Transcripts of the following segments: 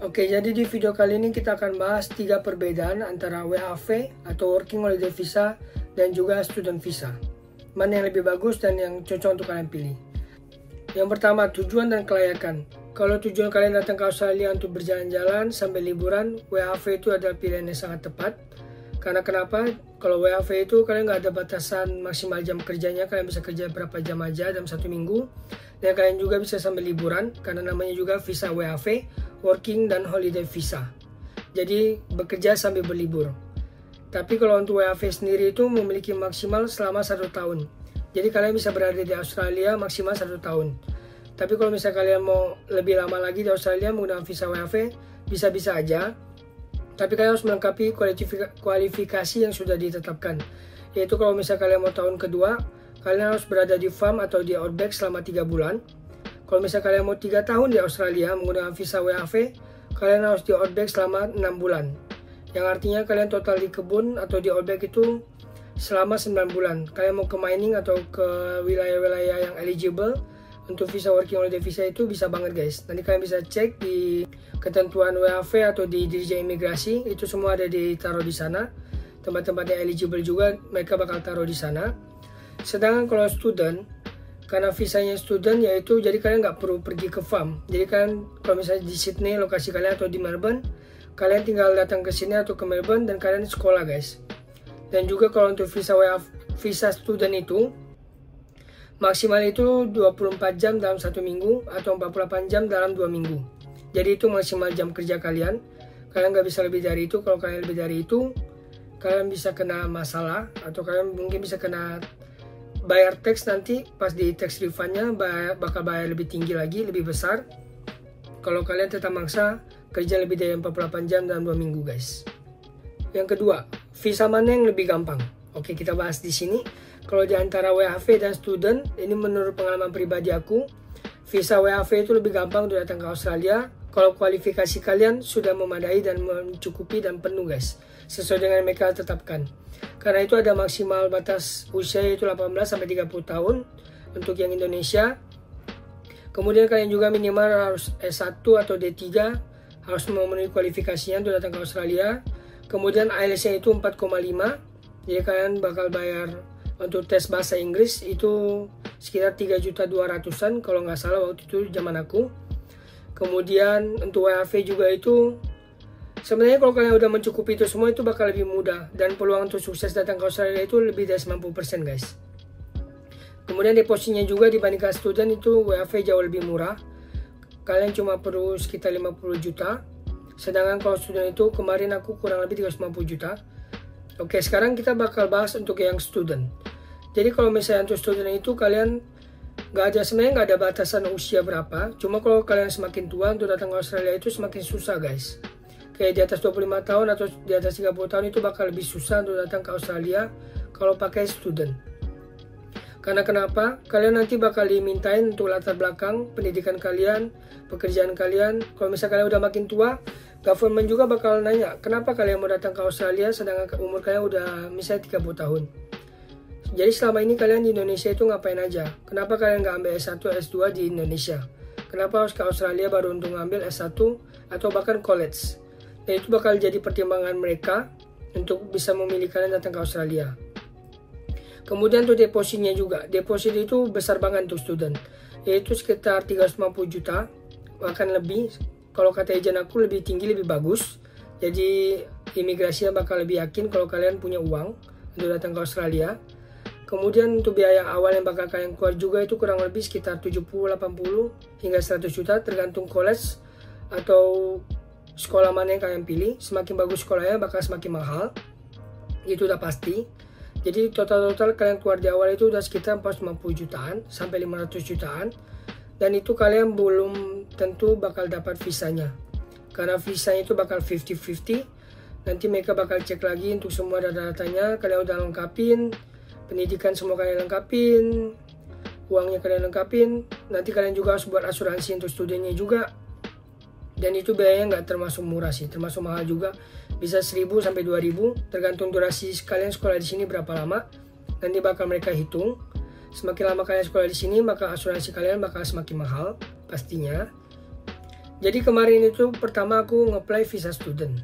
Oke, jadi di video kali ini kita akan bahas 3 perbedaan antara WHV atau Working Holiday Visa dan juga Student Visa. Mana yang lebih bagus dan yang cocok untuk kalian pilih. Yang pertama, tujuan dan kelayakan. Kalau tujuan kalian datang ke Australia untuk berjalan-jalan sambil liburan, WHV itu adalah pilihan yang sangat tepat. Karena kenapa? Kalau WHV itu kalian nggak ada batasan maksimal jam kerjanya, kalian bisa kerja berapa jam aja dalam 1 minggu. Dan kalian juga bisa sambil liburan, karena namanya juga visa WHV, Working dan Holiday Visa. Jadi bekerja sambil berlibur. Tapi kalau untuk WHV sendiri itu memiliki maksimal selama 1 tahun. Jadi kalian bisa berada di Australia maksimal 1 tahun. Tapi kalau misalnya kalian mau lebih lama lagi di Australia menggunakan visa WHV, bisa-bisa aja. Tapi kalian harus melengkapi kualifikasi yang sudah ditetapkan. Yaitu kalau misalnya kalian mau tahun kedua, kalian harus berada di farm atau di outback selama 3 bulan. Kalau misalnya kalian mau 3 tahun di Australia menggunakan visa WHV, kalian harus di outback selama 6 bulan. Yang artinya kalian total di kebun atau di outback itu selama 9 bulan. Kalian mau ke mining atau ke wilayah-wilayah yang eligible untuk visa Working Holiday Visa itu bisa banget guys. Nanti kalian bisa cek di ketentuan WHV atau di Dirjen Imigrasi, itu semua ada ditaruh di sana. Tempat-tempat yang eligible juga mereka bakal taruh di sana. Sedangkan kalau student, karena visanya student yaitu jadi kalian nggak perlu pergi ke farm. Jadi kalian kalau misalnya di Sydney lokasi kalian atau di Melbourne, kalian tinggal datang ke sini atau ke Melbourne dan kalian sekolah guys. Dan juga kalau untuk visa student itu maksimal itu 24 jam dalam 1 minggu atau 48 jam dalam 2 minggu. Jadi itu maksimal jam kerja kalian. Kalian nggak bisa lebih dari itu. Kalau kalian lebih dari itu, kalian bisa kena masalah atau kalian mungkin bisa kena bayar tax nanti pas di tax refundnya bakal bayar lebih tinggi lagi, lebih besar. Kalau kalian tetap maksa kerja lebih dari 48 jam dalam 2 minggu guys. Yang kedua, visa mana yang lebih gampang? Oke, kita bahas di sini. Kalau di antara WHV dan student, ini menurut pengalaman pribadi aku, visa WHV itu lebih gampang untuk datang ke Australia kalau kualifikasi kalian sudah memadai dan mencukupi dan penuh guys, sesuai dengan yang mereka tetapkan. Karena itu ada maksimal batas usia yaitu 18 sampai 30 tahun untuk yang Indonesia. Kemudian kalian juga minimal harus S1 atau D3, harus memenuhi kualifikasinya untuk datang ke Australia. Kemudian IELTS-nya itu 4,5. Jadi kalian bakal bayar untuk tes bahasa Inggris itu sekitar 3.200.000 kalau nggak salah waktu itu zaman aku. Kemudian untuk WHV juga itu sebenarnya kalau kalian udah mencukupi itu semua itu bakal lebih mudah dan peluang untuk sukses datang ke Australia itu lebih dari 90% guys. Kemudian depositnya juga dibandingkan student itu WHV jauh lebih murah. Kalian cuma perlu sekitar 50 juta. Sedangkan kalau student itu kemarin aku kurang lebih 350 juta. Oke, sekarang kita bakal bahas untuk yang student. Jadi kalau misalnya untuk student itu kalian sebenarnya nggak ada batasan usia berapa. Cuma kalau kalian semakin tua untuk datang ke Australia itu semakin susah guys. Kayak di atas 25 tahun atau di atas 30 tahun itu bakal lebih susah untuk datang ke Australia kalau pakai student. Karena kenapa? Kalian nanti bakal dimintain untuk latar belakang pendidikan kalian, pekerjaan kalian. Kalau misalnya kalian udah makin tua, government juga bakal nanya, kenapa kalian mau datang ke Australia sedangkan umur kalian udah misalnya 30 tahun. Jadi selama ini kalian di Indonesia itu ngapain aja? Kenapa kalian nggak ambil S1, S2 di Indonesia? Kenapa harus ke Australia baru untuk ngambil S1 atau bahkan college? Dan itu bakal jadi pertimbangan mereka untuk bisa memilih kalian datang ke Australia. Kemudian untuk depositnya juga. Deposit itu besar banget untuk student. Yaitu sekitar 350 juta, bahkan lebih. Kalau kata ejen aku lebih tinggi, lebih bagus. Jadi imigrasinya bakal lebih yakin kalau kalian punya uang untuk datang ke Australia. Kemudian untuk biaya awal yang bakal kalian keluar juga itu kurang lebih sekitar 70, 80 hingga 100 juta tergantung college atau sekolah mana yang kalian pilih. Semakin bagus sekolahnya bakal semakin mahal. Itu udah pasti. Jadi total kalian keluar di awal itu udah sekitar 450 jutaan sampai 500 jutaan. Dan itu kalian belum tentu bakal dapat visanya. Karena visanya itu bakal 50-50. Nanti mereka bakal cek lagi untuk semua data-datanya. Kalian udah lengkapin. Pendidikan semua kalian lengkapin. Uangnya kalian lengkapin. Nanti kalian juga harus buat asuransi untuk studinya juga. Dan itu biayanya nggak termasuk murah sih. Termasuk mahal juga. Bisa 1.000 sampai 2.000. Tergantung durasi kalian sekolah di sini berapa lama. Nanti bakal mereka hitung. Semakin lama kalian sekolah di sini, maka asuransi kalian bakal semakin mahal pastinya. Jadi kemarin itu pertama aku nge-apply visa student.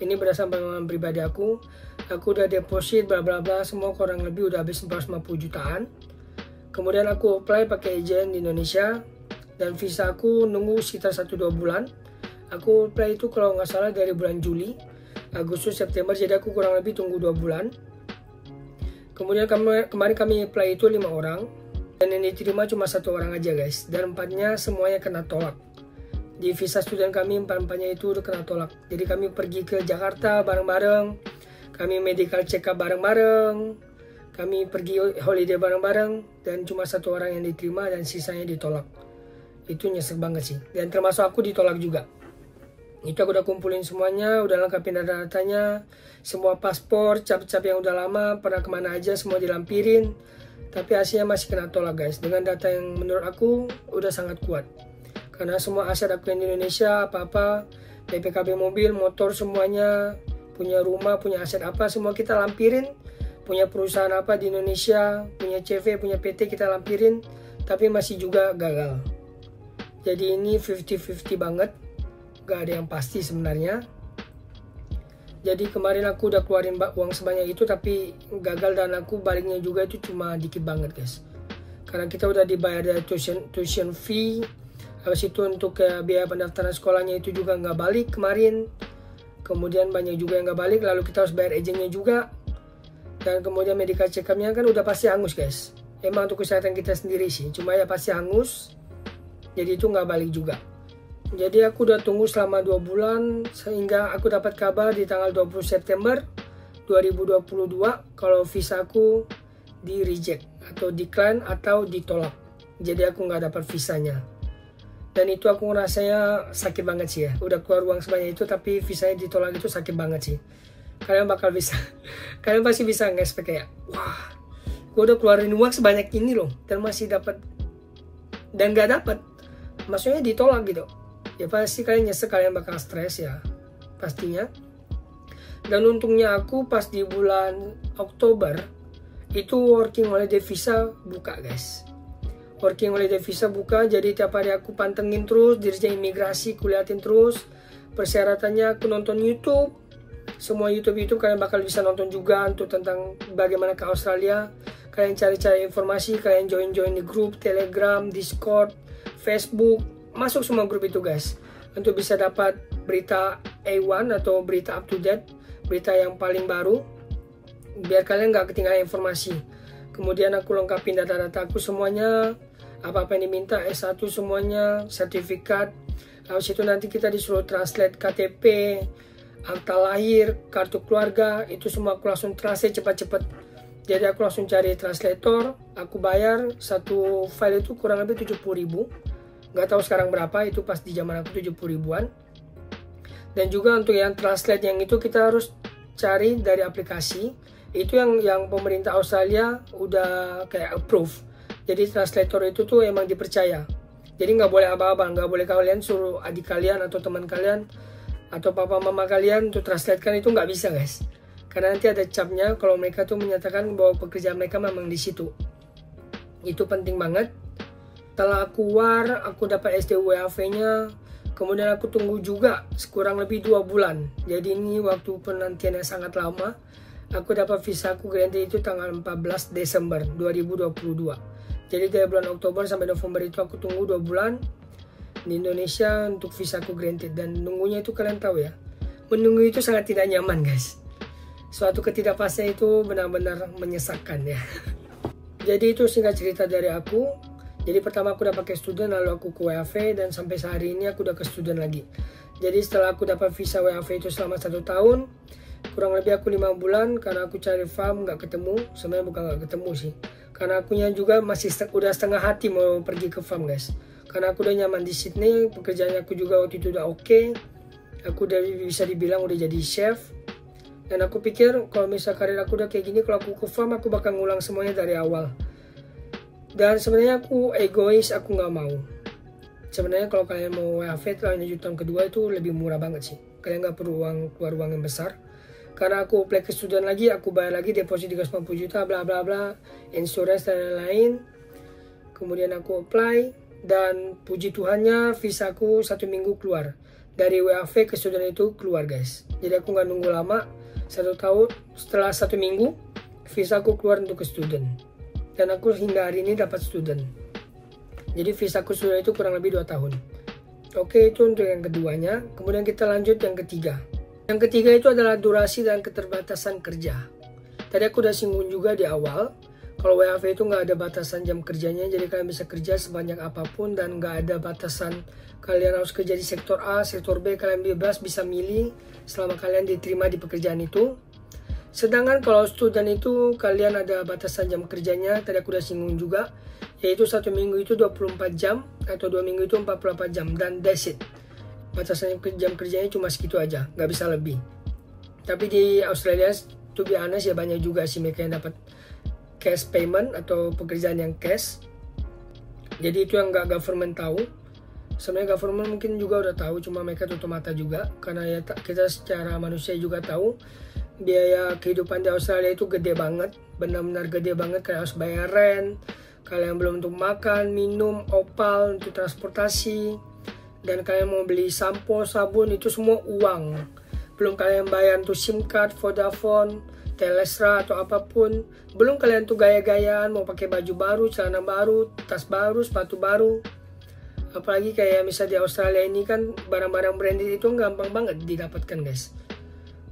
Ini berdasarkan pengalaman pribadi aku. Aku udah deposit bla bla bla, semua kurang lebih udah habis 450 jutaan. Kemudian aku apply pakai agent di Indonesia, dan visa aku nunggu sekitar 1-2 bulan. Aku apply itu kalau nggak salah dari bulan Juli, Agustus, September, jadi aku kurang lebih tunggu 2 bulan. Kemudian kemarin kami apply itu 5 orang, dan yang diterima cuma 1 orang aja guys, dan 4-nya semuanya kena tolak. Di visa student kami 4-4-nya itu udah kena tolak. Jadi kami pergi ke Jakarta bareng-bareng, kami medical check up bareng-bareng, kami pergi holiday bareng-bareng, dan cuma 1 orang yang diterima dan sisanya ditolak. Itu nyesek banget sih, dan termasuk aku ditolak juga. Itu aku udah kumpulin semuanya, udah lengkapin data-datanya, semua paspor, cap-cap yang udah lama, pernah kemana aja semua dilampirin, tapi hasilnya masih kena tolak guys, dengan data yang menurut aku udah sangat kuat. Karena semua aset aku yang di Indonesia, apa-apa, PPKB mobil, motor, semuanya, punya rumah, punya aset apa, semua kita lampirin. Punya perusahaan apa di Indonesia, punya CV, punya PT kita lampirin, tapi masih juga gagal. Jadi ini 50-50 banget, gak ada yang pasti sebenarnya. Jadi kemarin aku udah keluarin uang sebanyak itu, tapi gagal, dan aku baliknya juga itu cuma dikit banget guys. Karena kita udah dibayar dari tuition fee, habis itu untuk biaya pendaftaran sekolahnya itu juga nggak balik kemarin. Kemudian banyak juga yang nggak balik, lalu kita harus bayar agentnya juga. Dan kemudian medical check up-nya kan udah pasti hangus guys. Emang untuk kesehatan kita sendiri sih, cuma ya pasti hangus. Jadi itu nggak balik juga. Jadi aku udah tunggu selama 2 bulan, sehingga aku dapat kabar di tanggal 20 September 2022 kalau visa aku di reject atau decline atau ditolak. Jadi aku nggak dapat visanya. Dan itu aku ngerasanya sakit banget sih ya. Udah keluar uang sebanyak itu tapi visanya ditolak, itu sakit banget sih. Kalian pasti bisa nge-expect kayak, wah, gue udah keluarin uang sebanyak ini loh, dan masih dapat, dan gak dapat. Maksudnya ditolak gitu. Ya pasti kalian nyesek, kalian bakal stres ya, pastinya. Dan untungnya aku pas di bulan Oktober, itu working holiday visa buka guys. Working holiday visa buka, jadi tiap hari aku pantengin terus, dirjen imigrasi, kuliatin terus. Persyaratannya aku nonton YouTube. Semua YouTube itu kalian bakal bisa nonton juga untuk tentang bagaimana ke Australia. Kalian cari-cari informasi, kalian join di grup, Telegram, Discord, Facebook. Masuk semua grup itu guys. Untuk bisa dapat berita A1 atau berita up to date, berita yang paling baru. Biar kalian gak ketinggalan informasi. Kemudian aku lengkapin data-data aku semuanya. Apa-apa yang diminta, S1 semuanya, sertifikat. Habis itu nanti kita disuruh translate KTP, akta lahir, kartu keluarga. Itu semua aku langsung translate cepat-cepat. Jadi aku langsung cari translator, aku bayar, satu file itu kurang lebih 70.000. Gak tahu sekarang berapa, itu pas di zaman aku 70 ribuan. Dan juga untuk yang translate yang itu kita harus cari dari aplikasi. Itu yang pemerintah Australia udah kayak approve. Jadi translator itu tuh emang dipercaya. Jadi nggak boleh abang-abang, nggak boleh kalian suruh adik kalian atau teman kalian atau papa mama kalian untuk translatekan, itu nggak bisa guys. Karena nanti ada capnya kalau mereka tuh menyatakan bahwa pekerjaan mereka memang di situ. Itu penting banget. Setelah aku keluar, aku dapat STWAV-nya. Kemudian aku tunggu juga kurang lebih 2 bulan. Jadi ini waktu penantiannya sangat lama. Aku dapat visa aku granted itu tanggal 14 Desember 2022. Jadi dari bulan Oktober sampai November itu aku tunggu 2 bulan di Indonesia untuk visa aku granted. Dan nunggunya itu kalian tahu ya, menunggu itu sangat tidak nyaman guys. Suatu ketidakpastian itu benar-benar menyesakkan ya. Jadi itu singkat cerita dari aku. Jadi pertama aku udah pakai student, lalu aku ke WAV, dan sampai sehari ini aku udah ke student lagi. Jadi setelah aku dapat visa WAV itu selama 1 tahun, kurang lebih aku 5 bulan karena aku cari farm nggak ketemu. Sebenarnya bukan nggak ketemu sih, karena akunya juga masih udah setengah hati mau pergi ke farm guys. Karena aku udah nyaman di Sydney, pekerjaannya aku juga waktu itu udah oke. Aku udah bisa dibilang udah jadi chef. Dan aku pikir kalau misal karir aku udah kayak gini, kalau aku ke farm aku bakal ngulang semuanya dari awal. Dan sebenarnya aku egois, aku nggak mau. Sebenarnya kalau kalian mau WAV lanjut tahun kedua itu lebih murah banget sih. Kalian nggak perlu keluar uang yang besar. Karena aku apply ke student lagi, aku bayar lagi deposit 350 juta, bla bla bla, insurance dan lain-lain. Kemudian aku apply, Dan puji Tuhannya visaku 1 minggu keluar. Dari WAV ke student itu keluar guys. Jadi aku nggak nunggu lama, 1 tahun setelah 1 minggu visaku keluar untuk ke student. Dan aku hingga hari ini dapat student. Jadi visaku student itu kurang lebih 2 tahun. Oke, itu untuk yang keduanya. Kemudian kita lanjut yang ketiga. Yang ketiga itu adalah durasi dan keterbatasan kerja. Tadi aku udah singgung juga di awal, kalau WAV itu nggak ada batasan jam kerjanya, jadi kalian bisa kerja sebanyak apapun dan nggak ada batasan kalian harus kerja di sektor A, sektor B, kalian bebas bisa milih selama kalian diterima di pekerjaan itu. Sedangkan kalau student itu kalian ada batasan jam kerjanya, tadi aku udah singgung juga, yaitu 1 minggu itu 24 jam atau 2 minggu itu 48 jam dan that's it. Batasan jam kerjanya cuma segitu aja, nggak bisa lebih. Tapi di Australia, to be honest ya banyak juga sih mereka yang dapat cash payment atau pekerjaan yang cash. Jadi itu yang nggak government tahu. Sebenarnya government mungkin juga udah tahu, cuma mereka tutup mata juga. Karena ya kita secara manusia juga tahu biaya kehidupan di Australia itu gede banget, benar-benar gede banget. Kalian harus bayar rent, kalian belum untuk makan, minum, opal, untuk transportasi, dan kalian mau beli sampo, sabun, itu semua uang. Belum kalian bayar untuk SIM card, Vodafone, Telestra atau apapun. Belum kalian tuh gaya-gayaan mau pakai baju baru, celana baru, tas baru, sepatu baru. Apalagi kayak misalnya di Australia ini kan barang-barang branded itu gampang banget didapatkan guys.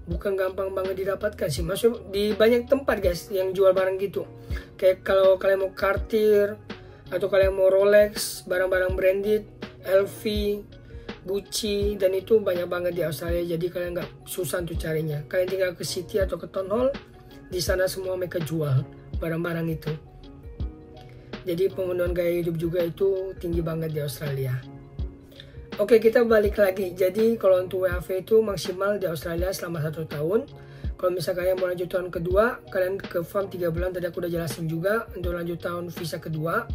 Bukan gampang banget didapatkan sih, maksud di banyak tempat guys yang jual barang gitu. Kayak kalau kalian mau Cartier atau kalian mau Rolex, barang-barang branded, LV, Gucci, dan itu banyak banget di Australia. Jadi kalian nggak susah untuk carinya. Kalian tinggal ke City atau ke Town Hall, di sana semua mereka jual barang-barang itu. Jadi pemenuhan gaya hidup juga itu tinggi banget di Australia. Oke, kita balik lagi. Jadi kalau untuk WAV itu maksimal di Australia selama 1 tahun. Kalau misalnya kalian mau lanjut tahun kedua, kalian ke farm 3 bulan. Tadi aku udah jelasin juga untuk lanjut tahun visa kedua.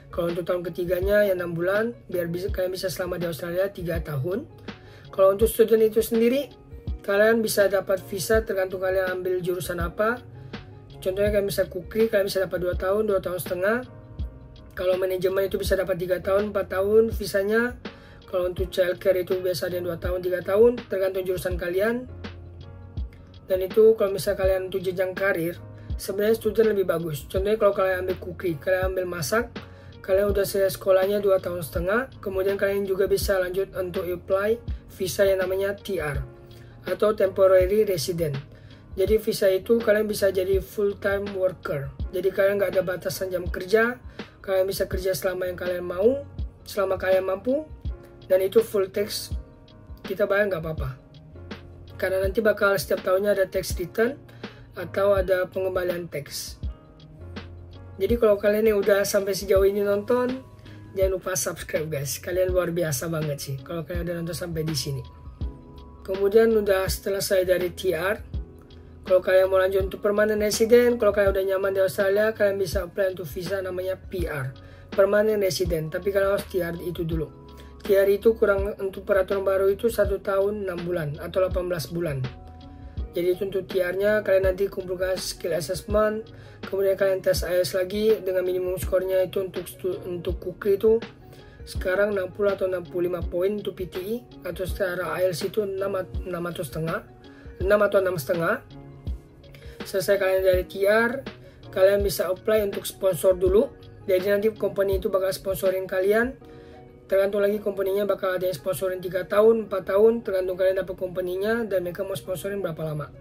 Kalau untuk tahun ketiganya ya 6 bulan, biar kalian bisa selama di Australia 3 tahun. Kalau untuk student itu sendiri, kalian bisa dapat visa tergantung kalian ambil jurusan apa. Contohnya kalian bisa kukri, kalian bisa dapat 2 tahun, 2 tahun setengah. Kalau manajemen itu bisa dapat 3 tahun, 4 tahun visanya. Kalau untuk childcare itu biasa ada 2 tahun, 3 tahun, tergantung jurusan kalian. Dan itu kalau misalnya kalian untuk jenjang karir, sebenarnya student lebih bagus. Contohnya kalau kalian ambil kukri, kalian ambil masak, kalian udah selesai sekolahnya 2 tahun setengah, kemudian kalian juga bisa lanjut untuk apply visa yang namanya TR atau Temporary Resident. Jadi visa itu kalian bisa jadi full time worker. Jadi kalian nggak ada batasan jam kerja, kalian bisa kerja selama yang kalian mau, selama kalian mampu, dan itu full tax kita bayar nggak apa-apa. Karena nanti bakal setiap tahunnya ada tax return atau ada pengembalian tax. Jadi kalau kalian yang udah sampai sejauh ini nonton, jangan lupa subscribe guys. Kalian luar biasa banget sih kalau kalian udah nonton sampai di sini. Kemudian udah selesai dari TR. Kalau kalian mau lanjut untuk permanent resident, kalau kalian udah nyaman di Australia, kalian bisa apply untuk visa namanya PR, permanent resident. Tapi kalian harus TR itu dulu. TR itu kurang untuk peraturan baru itu 1 tahun 6 bulan atau 18 bulan. Jadi itu untuk TR-nya kalian nanti kumpulkan skill assessment, kemudian kalian tes IELTS lagi dengan minimum skornya itu untuk kukri itu sekarang 60 atau 65 poin untuk PTE, atau secara IELTS itu 6 atau 6,5. Selesai kalian dari TR, kalian bisa apply untuk sponsor dulu. Jadi nanti company itu bakal sponsorin kalian. Tergantung lagi company-nya bakal ada yang sponsorin 3 tahun, 4 tahun, tergantung kalian dapat company-nya dan mereka mau sponsorin berapa lama.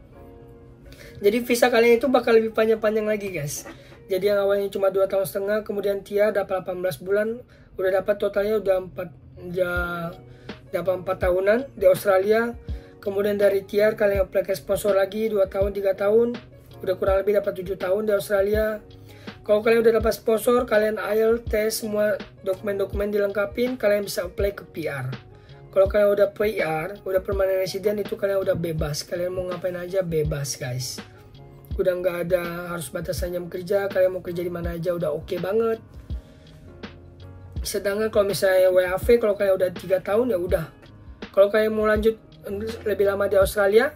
Jadi visa kalian itu bakal lebih panjang-panjang lagi guys. Jadi yang awalnya cuma 2 tahun setengah, kemudian TR dapat 18 bulan, udah dapat totalnya udah 4 tahunan di Australia. Kemudian dari TR kalian apply ke sponsor lagi 2 tahun, 3 tahun, udah kurang lebih dapat 7 tahun di Australia. Kalau kalian udah dapat sponsor, kalian IELTS, tes, semua dokumen-dokumen dilengkapin, kalian bisa apply ke PR. Kalau kalian udah PR, udah permanent resident, itu kalian udah bebas. Kalian mau ngapain aja bebas guys. Udah nggak ada harus batasan jam kerja, kalian mau kerja di mana aja udah oke banget. Sedangkan kalau misalnya WAV, kalau kalian udah 3 tahun ya udah. Kalau kalian mau lanjut lebih lama di Australia,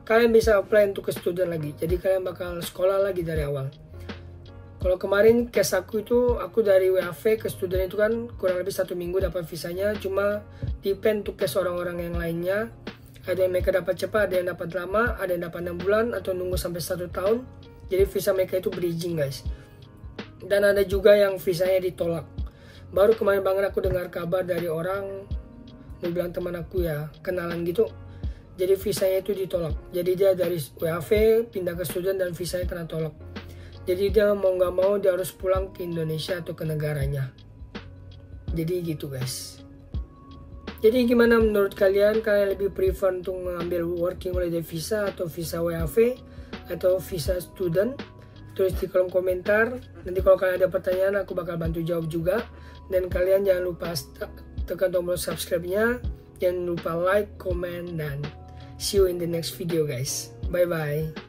kalian bisa apply untuk ke student lagi. Jadi kalian bakal sekolah lagi dari awal. Kalau kemarin case aku itu, aku dari WHV ke student itu kan kurang lebih 1 minggu dapat visanya. Cuma depend untuk case orang-orang yang lainnya. Ada yang mereka dapat cepat, ada yang dapat lama, ada yang dapat 6 bulan atau nunggu sampai 1 tahun. Jadi visa mereka itu bridging guys. Dan ada juga yang visanya ditolak. Baru kemarin banget aku dengar kabar dari orang, mau bilang teman aku ya, kenalan gitu. Jadi visanya itu ditolak. Jadi dia dari WHV pindah ke student dan visanya kena tolak. Jadi dia mau nggak mau dia harus pulang ke Indonesia atau ke negaranya. Jadi gitu guys. Jadi gimana menurut kalian? Kalian lebih prefer untuk mengambil working holiday visa atau visa WHV atau visa student? Tulis di kolom komentar. Nanti kalau kalian ada pertanyaan aku bakal bantu jawab juga. Dan kalian jangan lupa tekan tombol subscribe-nya. Jangan lupa like, comment, dan see you in the next video guys. Bye bye.